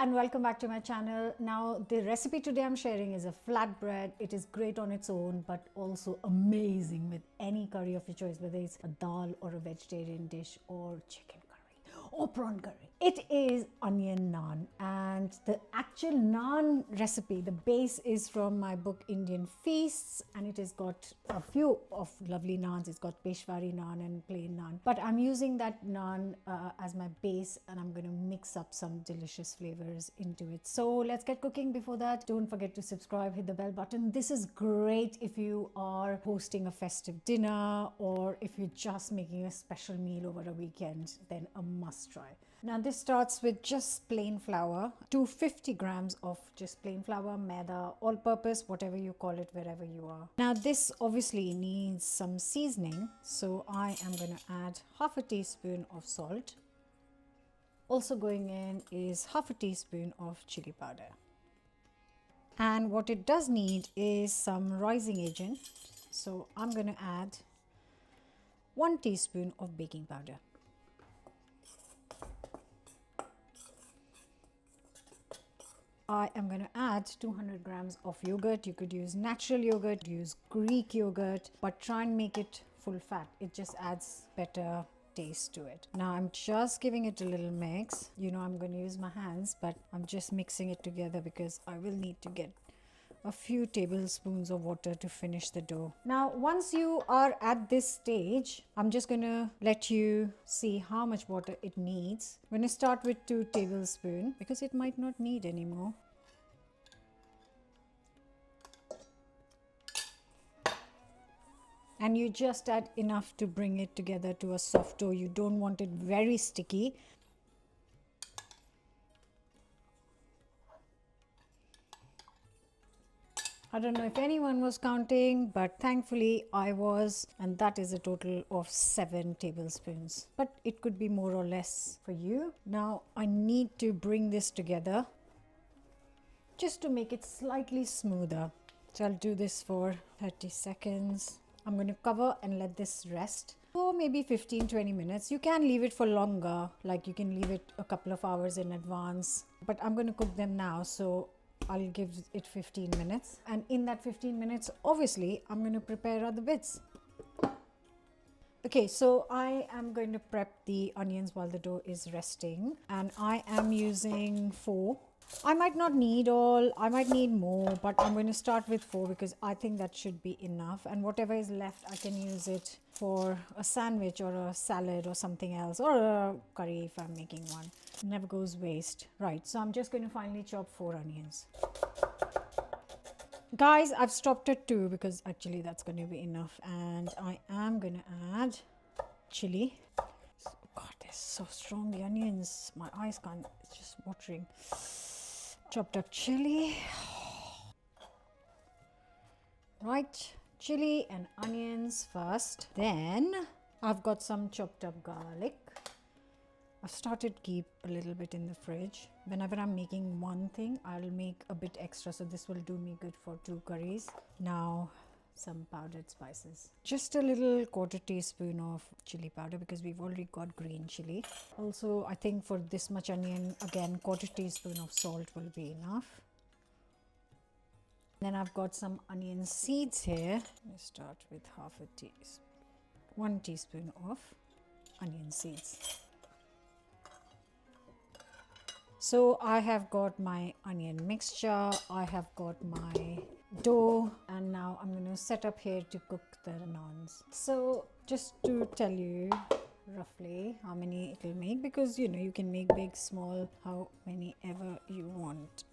and welcome back to my channel. Now the recipe today I'm sharing is a flatbread. It is great on its own but also amazing with any curry of your choice, whether it's a dal or a vegetarian dish or chicken curry or prawn curry. It is onion naan, and the actual naan recipe, the base is from my book Indian Feasts, and it has got a few of lovely naans. It's got Peshwari naan and plain naan, but I'm using that naan as my base, and I'm going to mix up some delicious flavors into it. So let's get cooking. Before that, don't forget to subscribe, hit the bell button. This is great if you are hosting a festive dinner or if you're just making a special meal over a weekend, then a must try. Now this starts with just plain flour, 250 grams of just plain flour, maida, all purpose, whatever you call it, wherever you are. Now this obviously needs some seasoning, so I am going to add half a teaspoon of salt. Also going in is half a teaspoon of chili powder. And what it does need is some rising agent, so I'm going to add 1 teaspoon of baking powder. I am going to add 200 grams of yogurt. You could use natural yogurt, use Greek yogurt, but try and make it full fat. It just adds better taste to it. Now I'm just giving it a little mix. You know I'm going to use my hands, but I'm just mixing it together because I will need to get a few tablespoons of water to finish the dough. Now once you are at this stage, I'm just going to let you see how much water it needs. I'm going to start with 2 tablespoons because it might not need any more. And you just add enough to bring it together to a soft dough. You don't want it very sticky. I don't know if anyone was counting, but thankfully I was, and that is a total of 7 tablespoons. But it could be more or less for you. Now I need to bring this together just to make it slightly smoother. So I'll do this for 30 seconds. I'm going to cover and let this rest for maybe 15-20 minutes. You can leave it for longer, like you can leave it a couple of hours in advance, but I'm going to cook them now, so I'll give it 15 minutes. And in that 15 minutes, obviously, I'm going to prepare other bits. Okay, so I am going to prep the onions while the dough is resting, and I am using 4. I might not need all, I might need more, but I'm going to start with 4 because I think that should be enough. And whatever is left, I can use it for a sandwich or a salad or something else, or a curry if I'm making one. Never goes waste. Right, so I'm just going to finally chop 4 onions. Guys, I've stopped at 2 because actually that's going to be enough. And I am going to add chili. God, they're so strong, the onions. My eyes can't, it's just watering. Chopped up chili. Right, chili and onions first. Then I've got some chopped up garlic. I've started to keep a little bit in the fridge. Whenever I'm making one thing, I'll make a bit extra, so this will do me good for 2 curries. Now some powdered spices. Just a little 1/4 teaspoon of chili powder because we've already got green chili. Also, I think for this much onion, again 1/4 teaspoon of salt will be enough. Then I've got some onion seeds here. Let's start with 1 teaspoon of onion seeds. So I have got my onion mixture, I have got my dough, and now I'm going to set up here to cook the naans. So just to tell you roughly how many it will make, because you know you can make big, small, how many ever you want.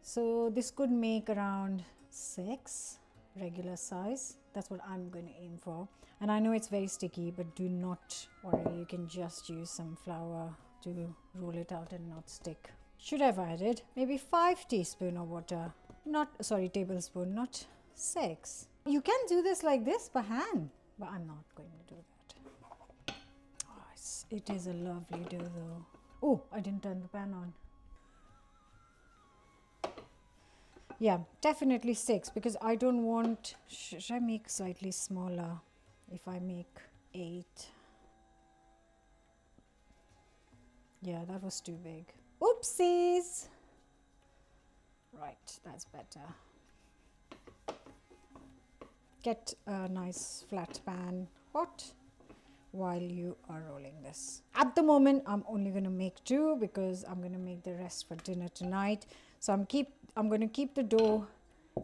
So this could make around 6 regular size. That's what I'm going to aim for. And I know it's very sticky, but do not worry, you can just use some flour to roll it out and not stick. Should have added maybe 5 teaspoon of water, tablespoon, not 6. You can do this like this by hand, but I'm not going to do that. Oh, it is a lovely dough though. Oh, I didn't turn the pan on. Yeah, definitely 6 because I don't want, should I make slightly smaller? If I make 8, Yeah, that was too big. Oopsies. Right, that's better. Get a nice flat pan hot while you are rolling this. At the moment, I'm only going to make 2 because I'm going to make the rest for dinner tonight. So I'm going to keep the dough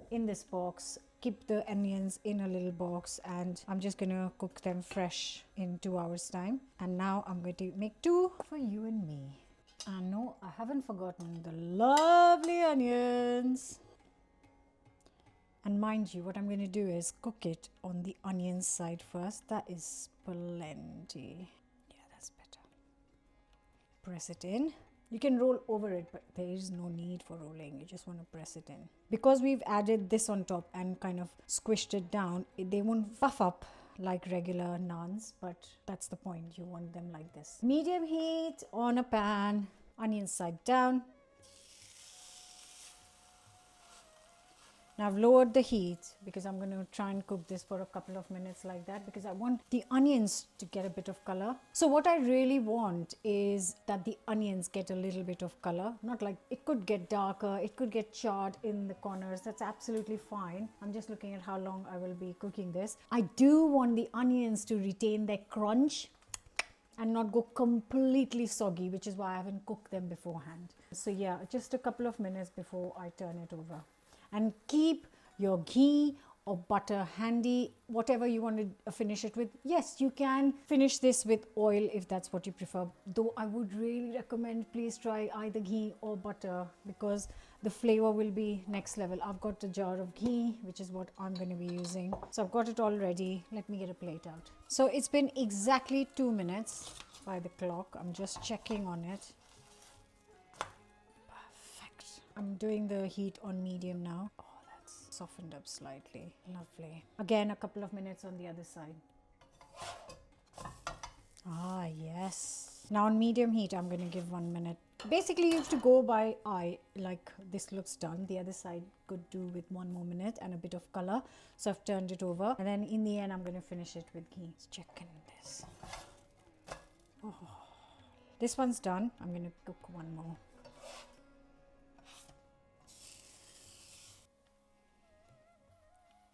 in this box, keep the onions in a little box, and I'm just going to cook them fresh in 2 hours time. And now I'm going to make 2 for you and me. And no, I haven't forgotten the lovely onions. And mind you, what I'm going to do is cook it on the onion side first. That is plenty. Yeah, that's better. Press it in. You can roll over it, but there is no need for rolling. You just want to press it in. Because we've added this on top and kind of squished it down, they won't puff up like regular naans, but that's the point. You want them like this. Medium heat on a pan, onion side down. Now I've lowered the heat because I'm going to try and cook this for a couple of minutes like that, because I want the onions to get a bit of color. So what I really want is that the onions get a little bit of color. Not like it could get darker, it could get charred in the corners. That's absolutely fine. I'm just looking at how long I will be cooking this. I do want the onions to retain their crunch and not go completely soggy, which is why I haven't cooked them beforehand. So yeah, just a couple of minutes before I turn it over. And keep your ghee or butter handy, whatever you want to finish it with. Yes, you can finish this with oil if that's what you prefer. Though I would really recommend, please try either ghee or butter, because the flavor will be next level. I've got a jar of ghee, which is what I'm going to be using. So I've got it all ready. Let me get a plate out. So it's been exactly 2 minutes by the clock. I'm just checking on it. I'm doing the heat on medium now. Oh, that's softened up slightly. Lovely. Again, a couple of minutes on the other side. Ah, yes. Now on medium heat, I'm going to give 1 minute. Basically, you have to go by eye. Like, this looks done. The other side could do with 1 more minute and a bit of color. So I've turned it over. And then in the end, I'm going to finish it with ghee. Let's check in this. Oh. This one's done. I'm going to cook 1 more.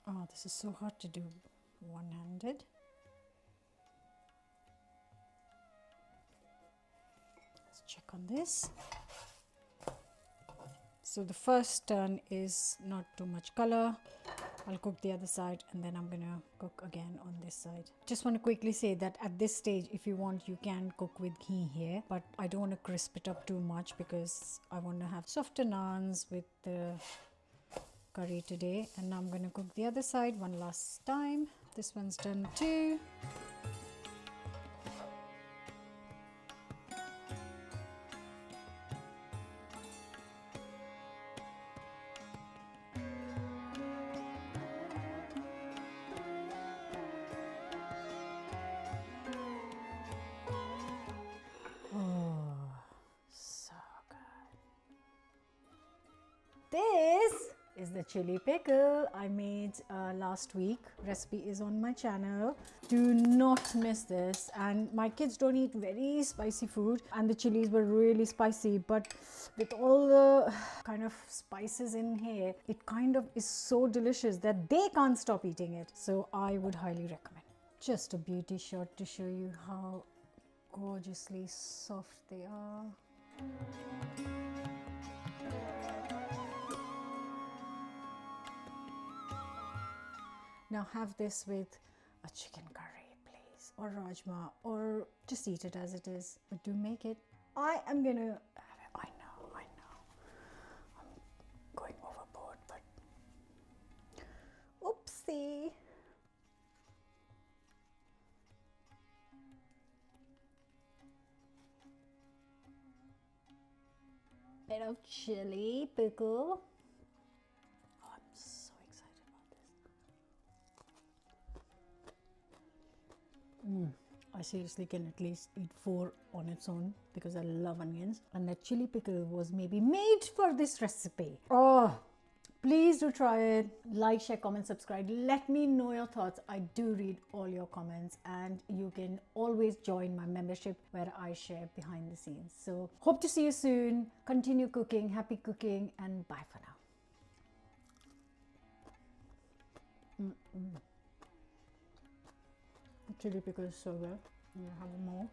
Oh, this is so hard to do one-handed. Let's check on this. So the first turn is not too much color. I'll cook the other side and then I'm gonna cook again on this side. Just want to quickly say that at this stage, if you want, you can cook with ghee here, but I don't want to crisp it up too much because I want to have softer naans with the curry today. And now I'm going to cook the other side one last time. This one's done too. Oh, so good. This is the chili pickle I made last week. Recipe is on my channel. Do not miss this. And my kids don't eat very spicy food, and the chilies were really spicy, but with all the kind of spices in here, it kind of is so delicious that they can't stop eating it. So I would highly recommend. Just a beauty shot to show you how gorgeously soft they are. Now have this with a chicken curry, please, or rajma, or just eat it as it is. But do make it. I am gonna. I know. I'm going overboard, but oopsie. Bit of chili pickle. I seriously can at least eat 4 on its own because I love onions, and that chili pickle was maybe made for this recipe. Oh, Please do try it. Like, share, comment, subscribe. Let me know your thoughts. I do read all your comments, and you can always join my membership where I share behind the scenes. So hope to see you soon. Continue cooking, happy cooking, and bye for now. Chili pickle is so good. I'm gonna have more.